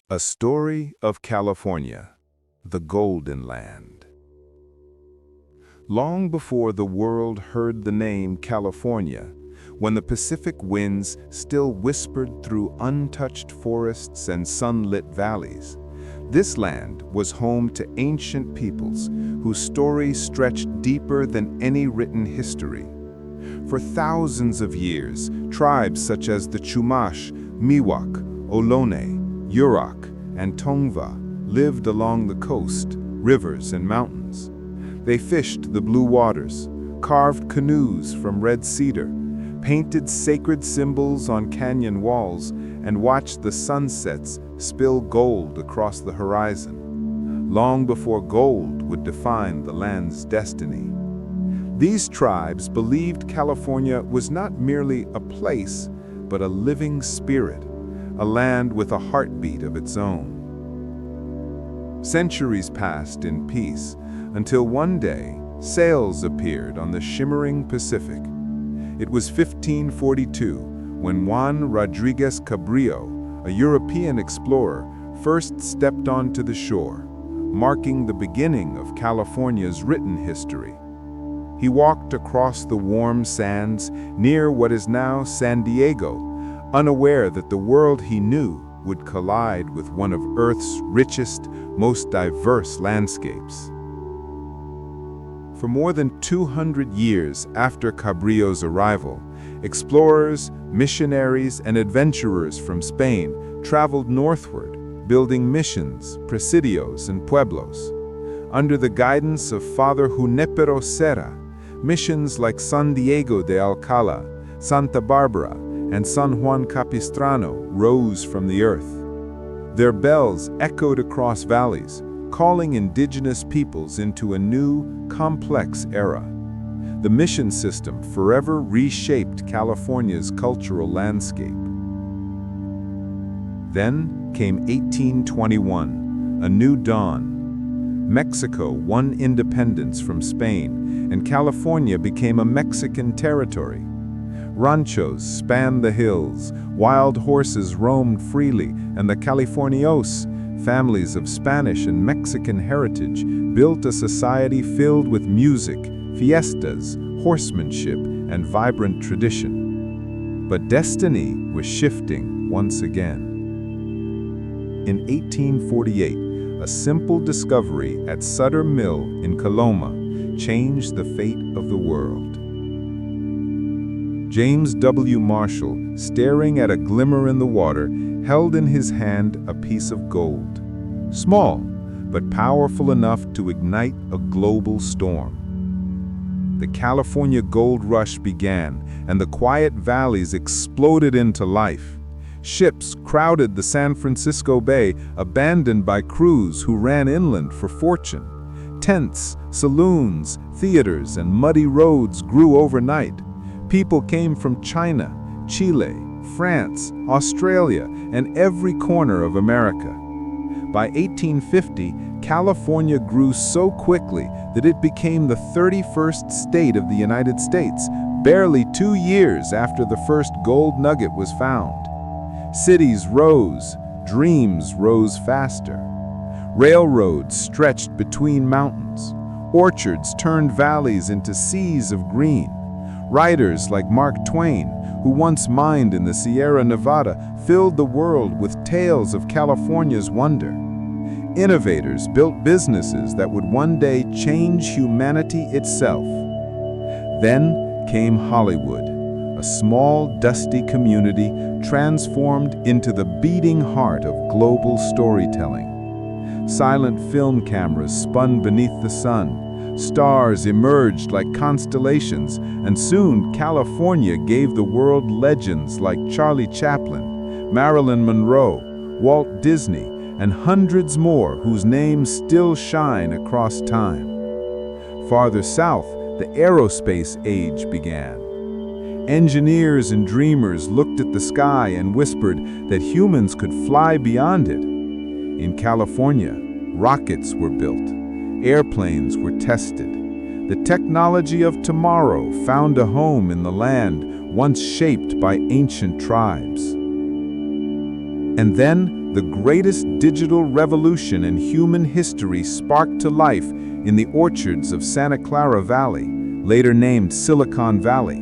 A Story of California, the Golden Land. Long before the world heard the name California, when the Pacific winds still whispered through untouched forests and sunlit valleys, this land was home to ancient peoples whose stories stretched deeper than any written history. For thousands of years, tribes such as the Chumash, Miwok, Ohlone, Yurok, and Tongva lived along the coast, rivers, and mountains. They fished the blue waters, carved canoes from red cedar, painted sacred symbols on canyon walls, and watched the sunsets spill gold across the horizon, long before gold would define the land's destiny. These tribes believed California was not merely a place, but a living spirit, a land with a heartbeat of its own. Centuries passed in peace until one day, sails appeared on the shimmering Pacific. It was 1542 when Juan Rodriguez Cabrillo, a European explorer, first stepped onto the shore, marking the beginning of California's written history. He walked across the warm sands near what is now San Diego, unaware that the world he knew would collide with one of Earth's richest, most diverse landscapes. For more than 200 years after Cabrillo's arrival, explorers, missionaries, and adventurers from Spain traveled northward, building missions, presidios, and pueblos. Under the guidance of Father Junipero Serra, missions like San Diego de Alcala, Santa Barbara, and San Juan Capistrano rose from the earth. Their bells echoed across valleys, calling indigenous peoples into a new, complex era. The mission system forever reshaped California's cultural landscape. Then came 1821, a new dawn. Mexico won independence from Spain, and California became a Mexican territory. Ranchos spanned the hills, wild horses roamed freely, and the Californios, families of Spanish and Mexican heritage, built a society filled with music, fiestas, horsemanship, and vibrant tradition. But destiny was shifting once again. In 1848, a simple discovery at Sutter Mill in Coloma changed the fate of the world. James W. Marshall, staring at a glimmer in the water, held in his hand a piece of gold. Small, but powerful enough to ignite a global storm. The California gold rush began, and the quiet valleys exploded into life. Ships crowded the San Francisco Bay, abandoned by crews who ran inland for fortune. Tents, saloons, theaters, and muddy roads grew overnight. People came from China, Chile, France, Australia, and every corner of America. By 1850, California grew so quickly that it became the 31st state of the United States, barely 2 years after the first gold nugget was found. Cities rose, dreams rose faster. Railroads stretched between mountains. Orchards turned valleys into seas of green. Writers like Mark Twain, who once mined in the Sierra Nevada, filled the world with tales of California's wonder. Innovators built businesses that would one day change humanity itself. Then came Hollywood, a small, dusty community transformed into the beating heart of global storytelling. Silent film cameras spun beneath the sun. Stars emerged like constellations, and soon California gave the world legends like Charlie Chaplin, Marilyn Monroe, Walt Disney, and hundreds more whose names still shine across time. Farther south, the aerospace age began. Engineers and dreamers looked at the sky and whispered that humans could fly beyond it. In California, rockets were built. Airplanes were tested. The technology of tomorrow found a home in the land once shaped by ancient tribes. And then the greatest digital revolution in human history sparked to life in the orchards of Santa Clara Valley, later named Silicon Valley.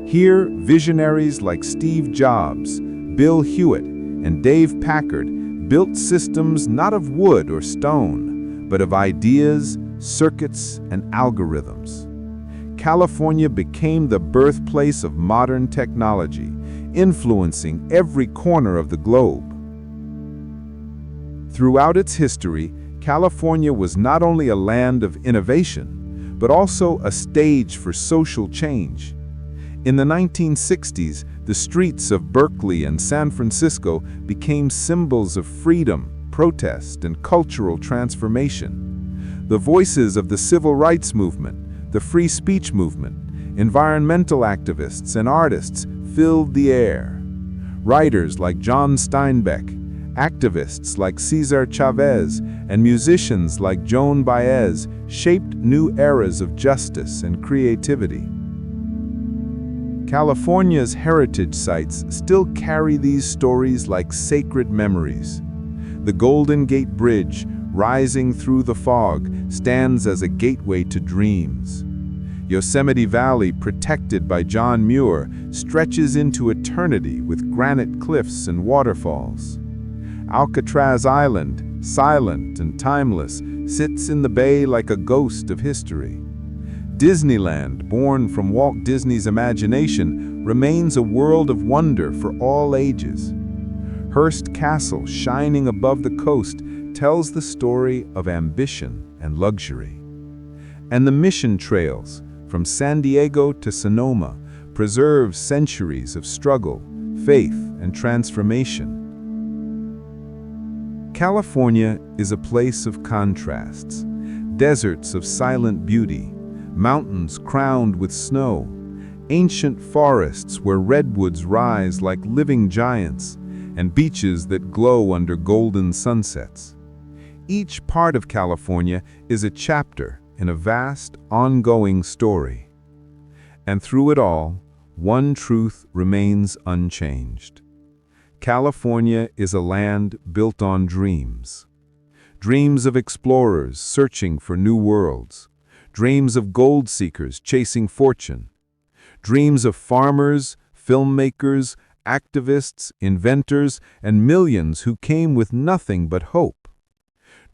Here, visionaries like Steve Jobs, Bill Hewitt, and Dave Packard built systems not of wood or stone, but of ideas, circuits, and algorithms. California became the birthplace of modern technology, influencing every corner of the globe. Throughout its history, California was not only a land of innovation, but also a stage for social change. In the 1960s, the streets of Berkeley and San Francisco became symbols of freedom, protest, and cultural transformation. The voices of the civil rights movement, the free speech movement, environmental activists, and artists filled the air. Writers like John Steinbeck, activists like Cesar Chavez, and musicians like Joan Baez shaped new eras of justice and creativity. California's heritage sites still carry these stories like sacred memories. The Golden Gate Bridge, rising through the fog, stands as a gateway to dreams. Yosemite Valley, protected by John Muir, stretches into eternity with granite cliffs and waterfalls. Alcatraz Island, silent and timeless, sits in the bay like a ghost of history. Disneyland, born from Walt Disney's imagination, remains a world of wonder for all ages. Hearst Castle, shining above the coast, tells the story of ambition and luxury. And the Mission Trails, from San Diego to Sonoma, preserve centuries of struggle, faith, and transformation. California is a place of contrasts, deserts of silent beauty, mountains crowned with snow, ancient forests where redwoods rise like living giants, and beaches that glow under golden sunsets. Each part of California is a chapter in a vast, ongoing story. And through it all, one truth remains unchanged. California is a land built on dreams. Dreams of explorers searching for new worlds. Dreams of gold seekers chasing fortune. Dreams of farmers, filmmakers, activists, inventors, and millions who came with nothing but hope.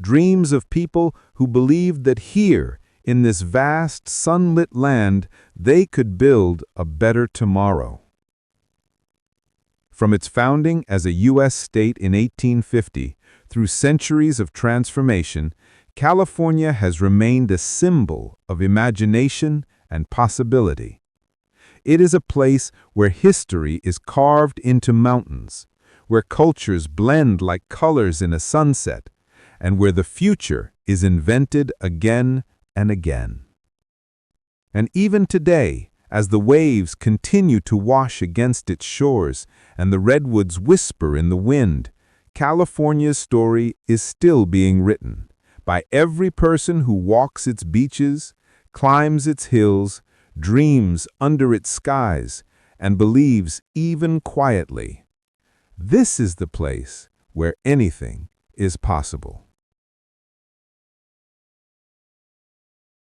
Dreams of people who believed that here, in this vast, sunlit land, they could build a better tomorrow. From its founding as a U.S. state in 1850, through centuries of transformation, California has remained a symbol of imagination and possibility. It is a place where history is carved into mountains, where cultures blend like colors in a sunset, and where the future is invented again and again. And even today, as the waves continue to wash against its shores and the redwoods whisper in the wind, California's story is still being written by every person who walks its beaches, climbs its hills, dreams under its skies, and believes even quietly. This is the place where anything is possible.